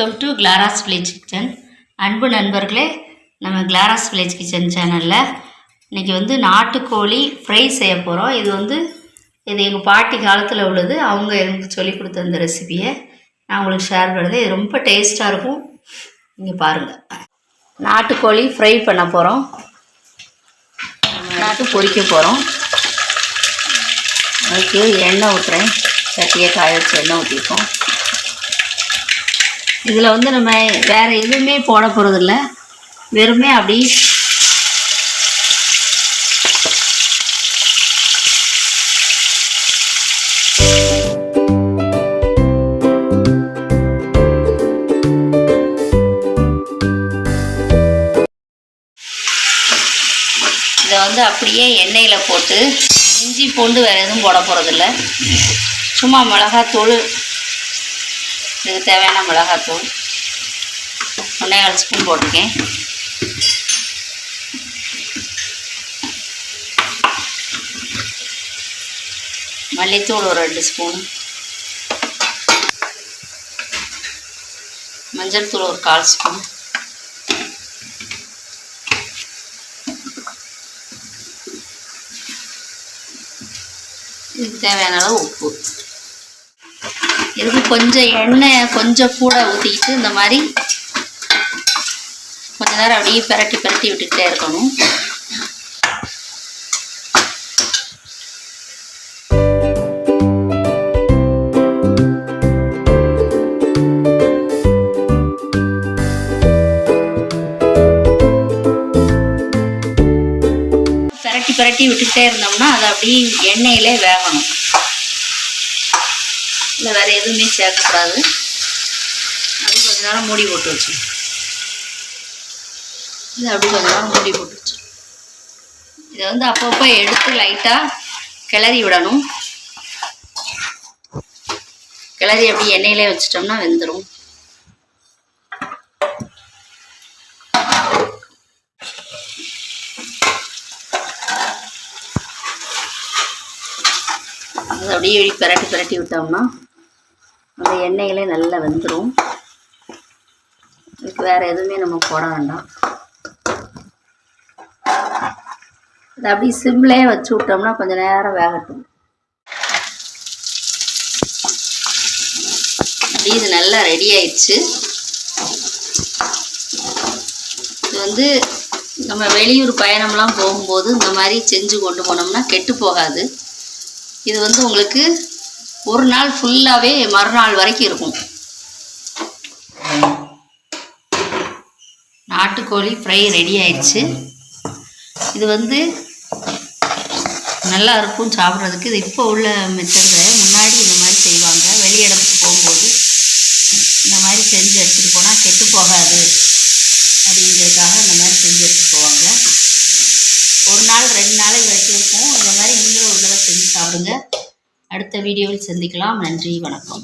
Welcome to Clara's village kitchen. அன்பு நண்பர்களே, நம்ம கிளாராஸ் வில்லேஜ் கிச்சன் சேனலில் இன்றைக்கி வந்து நாட்டுக்கோழி ஃப்ரை செய்ய போகிறோம். இது எங்கள் பாட்டி காலத்தில் உள்ளது. அவங்க எனக்கு சொல்லி கொடுத்த அந்த ரெசிபியை நான் உங்களுக்கு ஷேர் பண்ணுறது. இது ரொம்ப டேஸ்ட்டாக இருக்கும். நீங்கள் பாருங்கள். நாட்டுக்கோழி ஃப்ரை பண்ண போகிறோம். நாட்டு பொரிக்க போகிறோம். அதுக்கு எண்ணெய் ஊற்றுறேன். சட்டியை காய வச்சு எண்ணெய் ஊற்றிருக்கோம். இதில் வந்து நம்ம வேறு எதுவுமே போட போகிறதில்ல. வெறுமே அப்படி இதை வந்து அப்படியே எண்ணெயில் போட்டு இஞ்சி பூண்டு வேறு எதுவும் போட போகிறதில்ல. சும்மா மிளகாத்தூள், இதுக்கு தேவையான மிளகாத்தூள் 1.25 ஸ்பூன் போட்டிருக்கேன். மல்லித்தூள் ஒரு 2 ஸ்பூன், மஞ்சள் தூள் ஒரு 1/4 ஸ்பூன், இதுக்கு தேவையான அளவு உப்பு. இதுக்கு கொஞ்சம் எண்ணெய் கொஞ்சம் கூட ஊற்றிக்கிட்டு இந்த மாதிரி கொஞ்ச நேரம் அப்படியே பிரட்டி விட்டுக்கிட்டே இருக்கணும். பிரட்டி விட்டுக்கிட்டே இருந்தோம்னா அது அப்படியே எண்ணெயிலே வேகணும். இல்லை வேறு எதுவுமே சேர்க்கக்கூடாது. அது கொஞ்ச நேரம் மூடி போட்டு வச்சு இது அப்படி கொஞ்ச நேரம் மூடி போட்டு வச்சு இதை வந்து அப்பப்போ எடுத்து லைட்டாக கிளறி விடணும். கிளறி அப்படி எண்ணெயிலே வச்சிட்டோம்னா வெந்துடும். அது அப்படியே பிரட்டி விட்டோம்னா அந்த எண்ணெயிலே நல்லா வெந்துடும். இதுக்கு வேறு எதுவுமே நம்ம போட வேண்டாம். இது அப்படியே சிம்லேயே வச்சு விட்டோம்னா கொஞ்சம் நேரம் வேகட்டும். அப்படியே இது நல்லா ரெடி ஆயிடுச்சு. இது வந்து நம்ம வெளியூர் பயணம்லாம் போகும்போது இந்த மாதிரி செஞ்சு கொண்டு போனோம்னா கெட்டு போகாது. இது வந்து உங்களுக்கு ஒரு நாள் ஃபுல்லாகவே மறுநாள் வரைக்கும் இருக்கும். நாட்டுக்கோழி ஃப்ரை ரெடி ஆயிடுச்சு. இது வந்து நல்லா இருக்கும் சாப்பிட்றதுக்கு. இது இப்போ உள்ள மெத்தடில் முன்னாடி இந்த மாதிரி செய்வாங்க. வெளி இடத்துக்கு போகும்போது இந்த மாதிரி செஞ்சு எடுத்துகிட்டு போனால் கெட்டு போகாது அப்படிங்கிறதுக்காக இந்த மாதிரி செஞ்சு எடுத்துகிட்டு போவாங்க. ஒரு நாள் 2 நாளைக்கு வரைக்கும் இருக்கும். இந்த மாதிரி நீங்களும் ஒரு தடவை செஞ்சு சாப்பிடுங்க. அடுத்த வீடியோவில் சந்திக்கலாம். நன்றி, வணக்கம்.